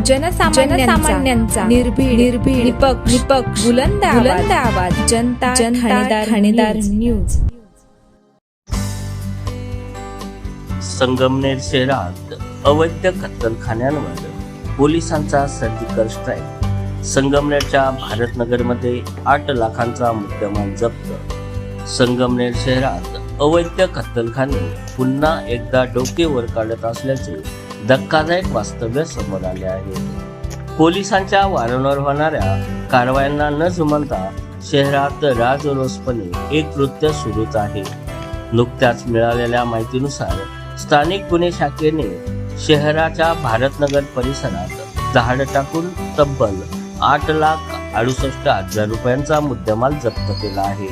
जनसामान्यांचा निर्भीड निपक्ष बुलंद आवाज जनता ठाणेदार न्यूज। संगमनेर शहरात अवैध कत्तलखान्यांवर पोलिसांचा सर्जिकल स्ट्राईक। संगमनेरच्या भारतनगरमध्ये 8 लाखांचा मुद्देमाल जप्त। संगमनेर शहरात अवैध कत्तलखाने पुन्हा एकदा डोके वर काढत असल्याचे धक्कादायक वास्तव्य समोर आले आहे। पोलिसांच्या वारंवार होणाऱ्या कारवायांना न जुमानता शहरात राजरोसपणे एक कृत्य सुरूच आहे। नुकत्याच मिळालेल्या माहितीनुसार स्थानिक गुन्हे शाखेने शहराच्या भारतनगर परिसरात दहाड टाकून तब्बल 8,68,000 रुपयांचा मुद्देमाल जप्त केला आहे।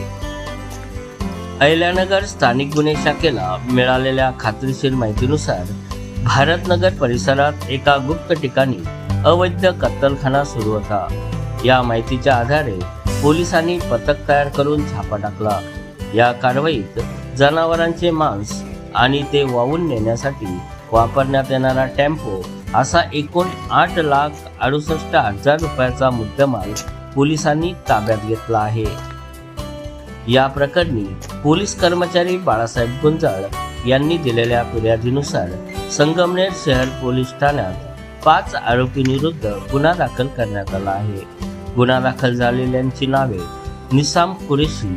अहिल्यानगर स्थानिक गुन्हे शाखेला मिळालेल्या खात्रीशीर माहितीनुसार भारतनगर परिसरात एका गुप्त ठिकाणी अवैध कत्तलखाना सुरू होता। या माहितीच्या आधारे पोलिसांनी पथक तयार करून छापा टाकला। या कारवाईत जनावरांचे मांस आणि ते वाहून नेण्यासाठी वापरण्यात येणारा टेम्पो असा एकूण 8,68,000 रुपयाचा मुद्देमाल पोलिसांनी ताब्यात घेतला आहे। या प्रकरणी पोलीस कर्मचारी बाळासाहेब गुंजाळ यांनी दिलेल्या फिर्यादीनुसार संगमनेर शहर पोलीस ठाण्यात 5 आरोपींविरुद्ध गुन्हा दाखल करण्यात आला आहे। गुन्हा दाखल झालेल्यांची नावे निसाम कुरेशी,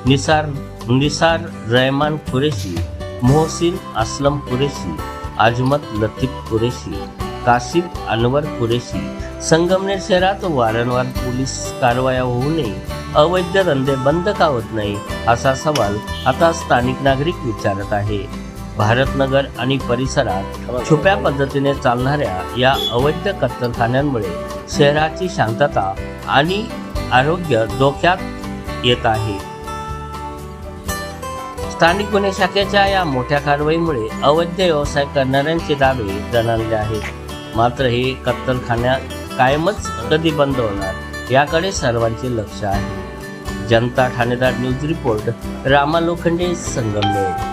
निसार रहमान कुरेशी, मोहसिन असलम कुरेशी, अजमत लतीफ कुरेशी, कासिम अनवर कुरेशी। संगमनेर शहरात वारंवार पोलीस कारवाया होऊ नये, अवैध धंदे बंद का होत नाही असा सवाल आता स्थानिक नागरिक विचारत आहे। भारतनगर आणि परिसरात छुप्या पद्धतीने चालणाऱ्या या अवैध कत्तलखान्यांमुळे शहराची शांतता आणि आरोग्य धोक्यात येत आहे। स्थानिक गुन्हे शाखेच्या या मोठ्या कारवाईमुळे अवैध व्यवसाय करणाऱ्यांचे दावे दणाणले आहेत। मात्र हे कत्तलखान्या कायमच कधी बंद होणार याकडे सर्वांचे लक्ष आहे। जनता ठाणेदार न्यूज रिपोर्ट, रामा लोखंडे, संगमनेर।